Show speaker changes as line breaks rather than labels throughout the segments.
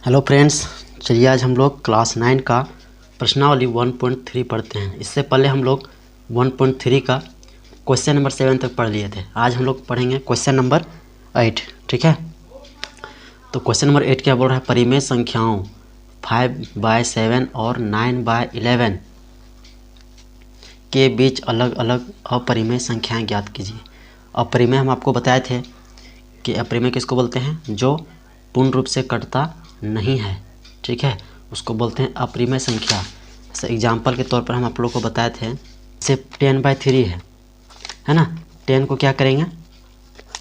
Hello friends, चलिए आज हम लोग क्लास 9 का प्रश्नावली 1.3 पढ़ते हैं। इससे पहले हम लोग 1.3 का क्वेश्चन नंबर 7 तक पढ़ लिए थे। आज हम लोग पढ़ेंगे क्वेश्चन नंबर 8। ठीक है, तो क्वेश्चन नंबर 8 क्या बोल रहा है? परिमेय संख्याओं 5/7 और 9/11 के बीच अलग अलग अपरिमेय संख्याएं ज्ञात कीजिए। अपरिमेय हम आपको बताए थे कि अपरिमेय किसको बोलते हैं? जो पूर्ण रूप से कटता नहीं है। ठीक है, उसको बोलते हैं अपरिमेय संख्या। जैसे एग्जाम्पल के तौर पर हम आप लोग को बताए थे, जैसे 10/3 है ना। 10 को क्या करेंगे?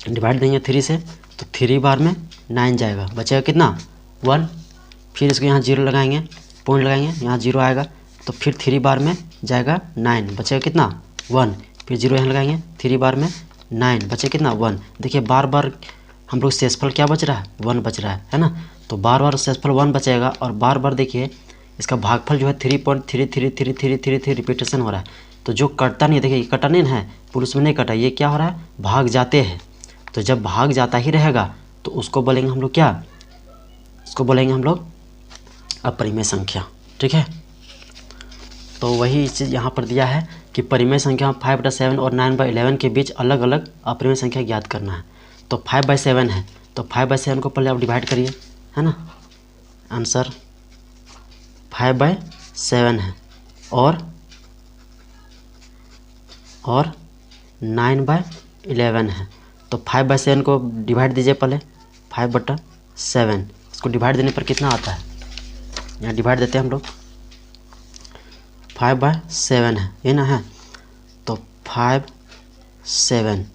डिवाइड देंगे 3 से, तो 3 बार में 9 जाएगा, बचेगा कितना? 1। फिर इसको यहाँ 0 लगाएंगे, पॉइंट लगाएंगे, यहाँ 0 आएगा, तो फिर 3 बार में जाएगा 9, बचेगा कितना? 1। फिर 0 यहाँ लगाएंगे, 3 बार में 9, बचे कितना? 1। देखिए बार बार हम लोग शेषफल क्या बच रहा है? 1 बच रहा है ना। तो बार बार शेषफल 1 बचेगा, और बार बार देखिए इसका भागफल जो है 3.333333 रिपीटेशन हो रहा है। तो जो कटता नहीं, देखिए कटा नहीं है, पुरुष में नहीं कटा, ये क्या हो रहा है? भाग जाते हैं। तो जब भाग जाता ही रहेगा तो उसको बोलेंगे हम लोग क्या? उसको बोलेंगे हम लोग अपरिमेय संख्या। ठीक है, तो वही चीज़ यहाँ पर दिया है कि परिमेय संख्या 5/7 और 9/11 के बीच अलग अलग अपरिमेय संख्या ज्ञात करना है। तो 5/7 है, तो 5/7 को पहले आप डिवाइड करिए, है ना। आंसर 5/7 है, और 9/11 है। तो 5/7 को डिवाइड दीजिए पहले, 5/7 इसको डिवाइड देने पर कितना आता है? यहाँ डिवाइड देते हैं हम लोग, 5/7 है, ये ना है। तो 5/7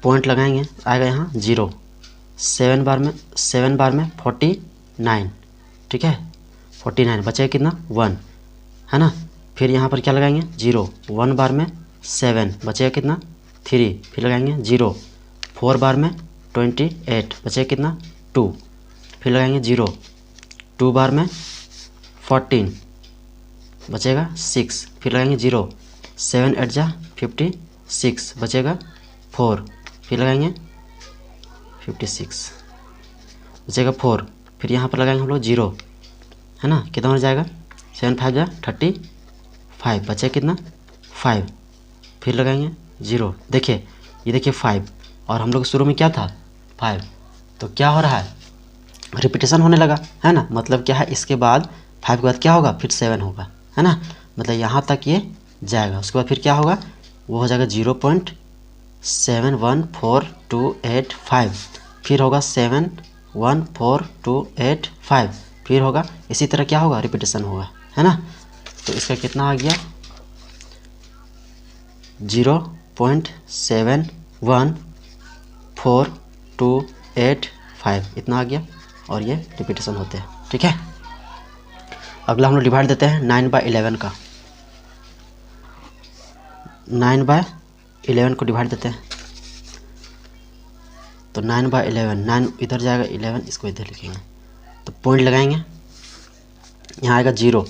पॉइंट लगाएंगे, आएगा यहाँ 0। 7 बार में 49, ठीक है, 49 बचेगा कितना? 1, है ना। फिर यहाँ पर क्या लगाएंगे? 0। 1 बार में 7 बचेगा कितना? 3। फिर लगाएंगे 0। 4 बार में 28 बचेगा कितना? 2। फिर लगाएंगे 0। 2 बार में 14 बचेगा 6। फिर लगाएंगे 0। 7 8 जा 56 बचेगा 4। फिर लगाएंगे 56 बचेगा 4। फिर यहाँ पर लगाएंगे हम लोग 0, है ना। कितना हो जाएगा? 7 5 जा 35 बचेगा कितना? 5। फिर लगाएंगे 0। देखिए ये देखिए 5, और हम लोग शुरू में क्या था? 5। तो क्या हो रहा है? रिपीटेशन होने लगा, है ना। मतलब क्या है? इसके बाद 5 के बाद क्या होगा? फिर 7 होगा, है ना। मतलब यहाँ तक ये जाएगा, उसके बाद फिर क्या होगा? वो हो जाएगा 0.714285। फिर होगा 714285। फिर होगा इसी तरह क्या होगा? रिपीटेशन होगा, है ना। तो इसका कितना आ गया? 0.714285 इतना आ गया, और ये रिपीटेशन होते हैं। ठीक है, अगला हम लोग डिवाइड देते हैं 9/11 का। 9/11 को डिवाइड देते हैं, तो 9/11, 9 इधर जाएगा, 11 इसको इधर लिखेंगे, तो पॉइंट लगाएंगे, यहाँ आएगा 0।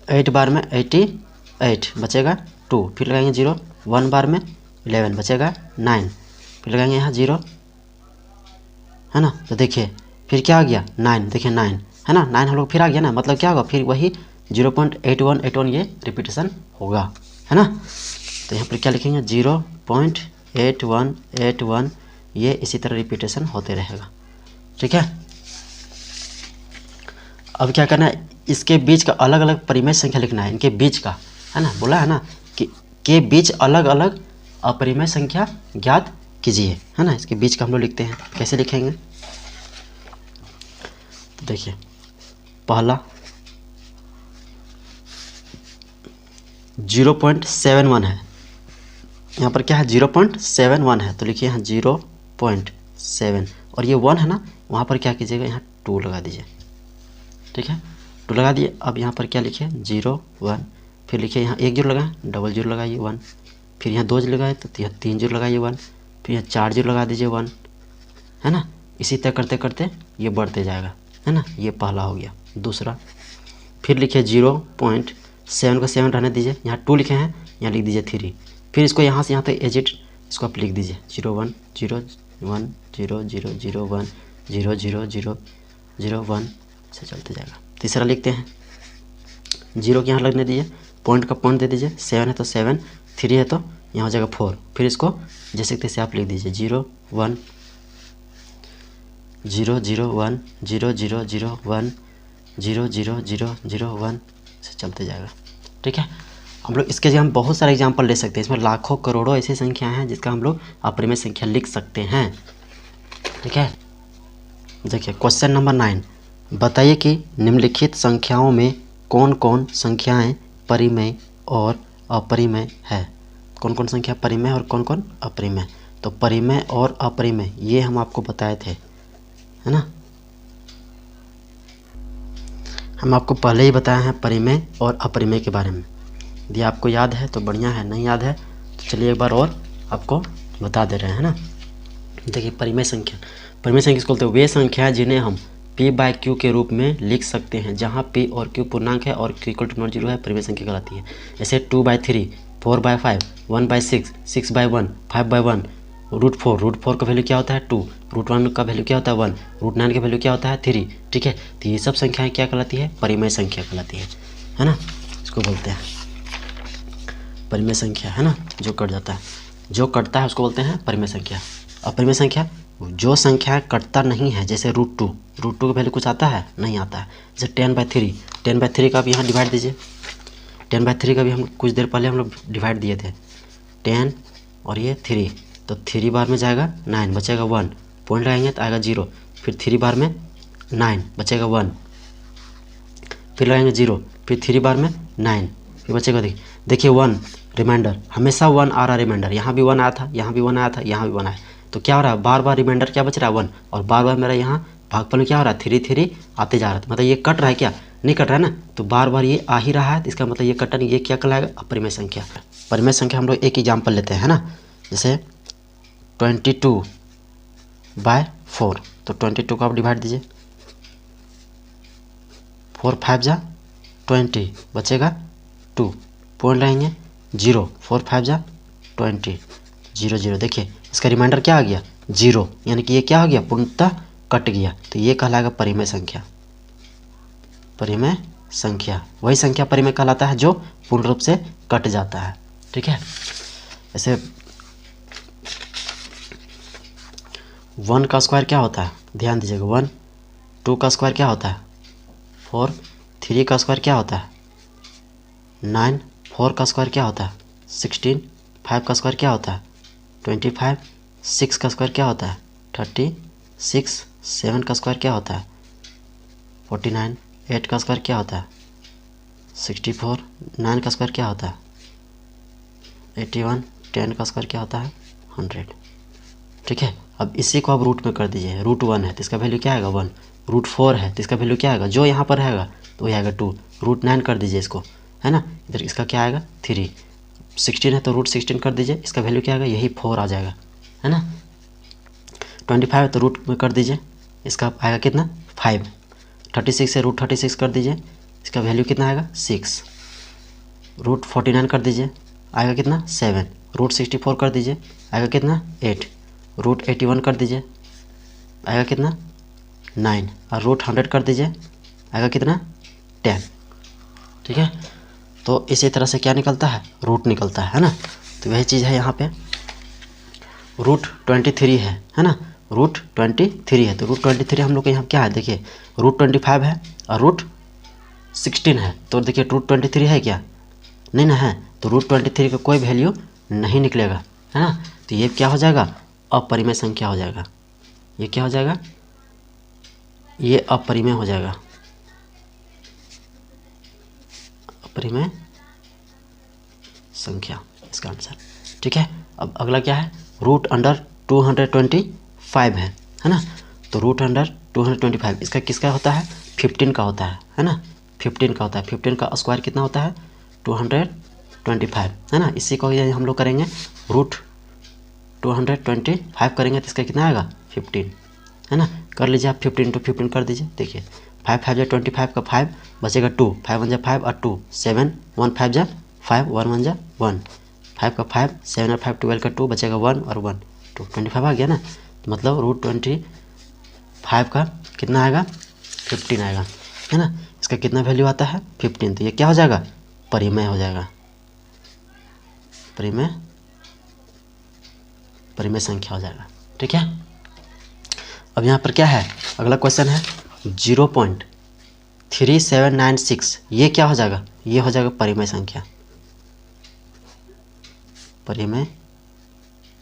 8 बार में 88 बचेगा 2। फिर लगाएंगे 0। 1 बार में 11 बचेगा 9। फिर लगाएंगे यहाँ 0, है ना। तो देखिए फिर क्या आ गया? 9। देखिए 9, है ना। 9 हम लोग फिर आ गया ना, मतलब क्या होगा? फिर वही 0.8181 ये रिपीटेशन होगा, है ना। तो यहाँ पर क्या लिखेंगे? 0.8181 ये इसी तरह रिपीटेशन होते रहेगा। ठीक है, अब क्या करना है? इसके बीच का अलग अलग परिमेय संख्या लिखना है, इनके बीच का, है ना। बोला है ना कि के बीच अलग अलग अपरिमेय संख्या ज्ञात कीजिए, है ना। इसके बीच का हम लोग लिखते हैं, कैसे लिखेंगे? तो देखिए पहला 0.71 है, यहाँ पर क्या है? 0.71 है, तो लिखिए यहाँ 0.7, और ये 1 है ना, वहाँ पर क्या कीजिएगा? यहाँ 2 लगा दीजिए। ठीक है, 2 लगा दिए। अब यहाँ पर क्या लिखिए? 0 1। फिर लिखिए यहाँ 1 0 लगाएं, डबल 0 लगाइए 1। फिर यहाँ 2 0 लगाए, तो यहाँ 3 0 लगाइए 1। फिर यहाँ 4 0 लगा दीजिए 1, है ना। इसी तरह करते करते ये बढ़ते जाएगा, है ना। ये पहला हो गया। दूसरा फिर लिखिए 0.7 को 7 रहने दीजिए, यहाँ 2 लिखे हैं, यहाँ लिख दीजिए 3। फिर इसको यहाँ से यहाँ तक एजिट इसको आप लिख दीजिए 0 1 0 1 0 0 0 1 0 0 0 0 1 से चलते जाएगा। तीसरा लिखते हैं, 0 के यहाँ लगने दीजिए, पॉइंट का पॉइंट दे दीजिए, 7 है तो 7, 3 है तो यहाँ हो जाएगा 4, फिर इसको जैसे तैसे आप लिख दीजिए 0 1 0 0 1 0 0 0 1 0 0 0 0 1 से चलते जाएगा। ठीक है, हम लोग इसके हम बहुत सारे एग्जाम्पल ले सकते हैं, इसमें लाखों करोड़ों ऐसी संख्याएं हैं जिसका हम लोग अपरिमेय संख्या लिख सकते हैं। ठीक है, देखिए क्वेश्चन नंबर 9, बताइए कि निम्नलिखित संख्याओं में कौन कौन संख्याएं परिमेय और अपरिमेय है। कौन कौन संख्या परिमेय और कौन कौन अपरिमेय। तो परिमेय और अपरिमेय ये हम आपको बताए थे, है ना, हम आपको पहले ही बताए हैं परिमेय और अपरिमेय के बारे में। यदि आपको याद है तो बढ़िया है, नहीं याद है तो चलिए एक बार और आपको बता दे रहे हैं ना। देखिए परिमेय संख्या, परिमेय संख्या किसको बोलते हैं, वे संख्याएं जिन्हें हम p/q के रूप में लिख सकते हैं, जहां p और q पूर्णांक है और q = नॉट 0 है, परिमेय संख्या कहलाती है। जैसे 2/3, 4/5, 1/6, 6/1, 5/1, √4 का वैल्यू क्या होता है 2, √1 का वैल्यू क्या होता है 1, √9 का वैल्यू क्या होता है 3। ठीक है, तो ये सब संख्याएं क्या कहलाती है, परिमेय संख्या कहलाती है ना, इसको बोलते हैं परिमेय संख्या, है ना, जो कट जाता है, जो कटता है उसको बोलते हैं परिमेय संख्या। अपरिमेय संख्या जो संख्या कटता नहीं है, जैसे √2 का वैल्यू कुछ आता है, नहीं आता है। जैसे 10/3 का भी यहाँ डिवाइड दीजिए, 10/3 का भी हम कुछ देर पहले हम लोग डिवाइड दिए थे, 10 और ये 3, तो 3 बार में जाएगा 9, बचेगा 1, पॉइंट लगाएंगे तो आएगा 0, फिर 3 बार में 9 बचेगा 1, फिर लगाएंगे 0, फिर 3 बार में 9, फिर बचेगा देखिए 1 रिमाइंडर, हमेशा 1 आ रहा रिमाइंडर, यहाँ भी 1 आया था, यहाँ भी 1 आया था, यहाँ भी 1 आया, तो क्या हो रहा है, बार बार रिमाइंडर क्या बच रहा है 1, और बार बार मेरा यहाँ भागफल में क्या हो रहा है 3 आते जा रहा है, मतलब ये कट रहा है, क्या नहीं कट रहा है ना, तो बार बार ये आ ही रहा है, तो इसका मतलब ये कटा नहीं, ये क्या कहलाएगा अपरिमेय संख्या। परिमेय संख्या हम लोग एक एग्जाम्पल लेते हैं, है ना, जैसे 22/4, तो 22 को आप डिवाइड दीजिए, 4 5 जा 20, बचेगा 2, पॉइंट रहेंगे 0, 4 5 जा 20, 0 0, देखिए इसका रिमाइंडर क्या आ गया 0, यानी कि ये क्या हो गया पूर्णतः कट गया, तो ये कहलाएगा परिमेय संख्या। परिमेय संख्या वही संख्या परिमेय कहलाता है जो पूर्ण रूप से कट जाता है। ठीक है, ऐसे 1 का स्क्वायर क्या होता है, ध्यान दीजिएगा, 1, 2 का स्क्वायर क्या होता है 4, 3 का स्क्वायर क्या होता है 9, 4 का स्क्वायर क्या होता है 16, 5 का स्क्वायर क्या होता है 25, 6 का स्क्वायर क्या होता है 36, 7 का स्क्वायर क्या होता है 49, 8 का स्क्वायर क्या होता है 64, 9 का स्क्वायर क्या होता है 81, 10 का स्क्वायर क्या होता है 100। ठीक है, अब इसी को आप रूट में कर दीजिए, √1 है तो इसका वैल्यू क्या आएगा 1, √4 है तो इसका वैल्यू क्या आएगा, जो यहाँ पर रहेगा तो वही आएगा 2, √9 कर दीजिए इसको, है ना, इधर इसका क्या आएगा 3, 16 है तो √16 कर दीजिए, इसका वैल्यू क्या आएगा यही 4 आ जाएगा, है ना, 25 है तो रूट में कर दीजिए, इसका आएगा कितना 5, 36 है √36 कर दीजिए, इसका वैल्यू कितना आएगा 6, √49 कर दीजिए आएगा कितना 7, √64 कर दीजिए आएगा कितना 8, √81 कर दीजिए आएगा कितना 9, और √100 कर दीजिए आएगा कितना 10। ठीक है, तो इसी तरह से क्या निकलता है रूट निकलता है ना, तो वही चीज़ है यहाँ पे, √23 है ना, √23 है, तो √23 हम लोग के यहाँ क्या है, देखिए √25 है और √16 है, तो देखिए √23 है क्या, नहीं ना है, तो √23 का कोई वैल्यू नहीं निकलेगा, है ना, तो ये क्या हो जाएगा अपरिमेय संख्या हो जाएगा, ये क्या हो जाएगा, ये अपरिमेय हो जाएगा, अपरिमेय संख्या इसका आंसर। ठीक है, अब अगला क्या है, √225 है ना, तो √225 इसका किसका होता है 15 का होता है ना, 15 का होता है, 15 का स्क्वायर कितना होता है 225, है ना, इसी को हम लोग करेंगे √225 करेंगे तो इसका कितना आएगा 15, है ना, कर लीजिए आप 15 × 15 कर दीजिए, देखिए 5 5 जा 25 का 5 बचेगा 2, 5 1 जा 5 और 2 7, 1 5 जा 5, 1 1 जा 1, 5 का 5, 7 और 5 12 का 2 बचेगा 1 और 1, 2 25 आ गया ना, तो मतलब √25 5 का कितना आएगा 15 आएगा, है ना। इसका कितना वैल्यू आता है 15, तो ये क्या हो जाएगा परिमेय हो जाएगा, परिमेय संख्या हो जाएगा। ठीक है, अब यहाँ पर क्या है, अगला क्वेश्चन है 0.3796, ये क्या हो जाएगा, ये हो जाएगा परिमेय संख्या, परिमेय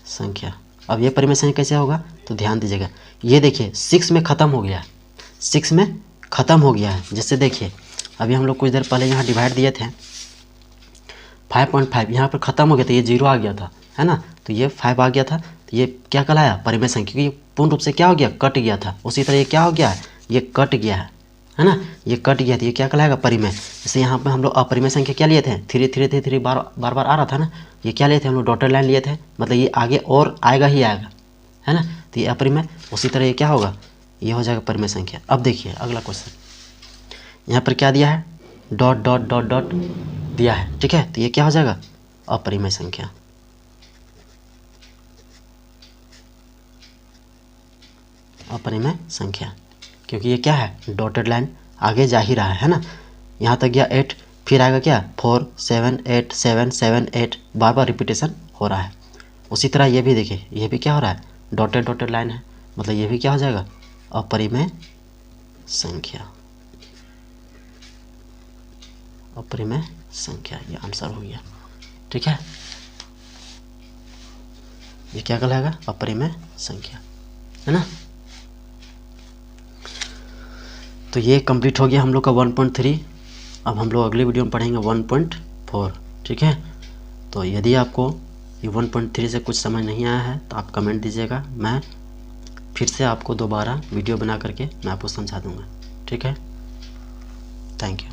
संख्या। अब ये परिमेय संख्या कैसे होगा, तो ध्यान दीजिएगा, ये देखिए 6 में ख़त्म हो गया है, 6 में ख़त्म हो गया है। जैसे देखिए अभी हम लोग कुछ देर पहले यहाँ डिवाइड दिए थे 5.5, यहाँ पर ख़त्म हो गया था, ये 0 आ गया था, है ना, तो ये 5 आ गया था, तो ये क्या कहलाया परिमेय संख्या, क्योंकि ये पूर्ण रूप से क्या हो गया कट गया था। उसी तरह ये क्या हो गया है, ये कट गया है ना, ये कट गया था, ये क्या कहलाएगा परिमेय। जैसे यहाँ पर हम लोग अपरिमेय संख्या क्या लिए थे 3 बार बार आ रहा था ना, ये क्या लिए थे हम लोग डॉटेड लाइन लिए थे, मतलब ये आगे और आएगा ही आएगा, है ना, तो ये अपरिमेय। उसी तरह ये क्या होगा, ये हो जाएगा परिमेय संख्या। अब देखिए अगला क्वेश्चन, यहाँ पर क्या दिया है डॉट डॉट डॉट डॉट दिया है, ठीक है, तो ये क्या हो जाएगा अपरिमेय संख्या, अपरिमेय संख्या, क्योंकि ये क्या है डॉटेड लाइन आगे जा ही रहा है ना। यहाँ तक गया 8, फिर आएगा क्या 4 7 8 7 7 8, बार बार रिपीटेशन हो रहा है। उसी तरह ये भी देखिए, ये भी क्या हो रहा है डॉटेड लाइन है, मतलब ये भी क्या हो जाएगा अपरिमेय संख्या, अपरिमेय संख्या, ये आंसर हो गया। ठीक है, ये क्या कहलाएगा अपरिमेय संख्या, है ना। तो ये कंप्लीट हो गया हम लोग का 1.3। अब हम लोग अगली वीडियो में पढ़ेंगे 1.4। ठीक है, तो यदि आपको ये 1.3 से कुछ समझ नहीं आया है तो आप कमेंट दीजिएगा, मैं फिर से आपको दोबारा वीडियो बना करके मैं आपको समझा दूंगा। ठीक है, थैंक यू।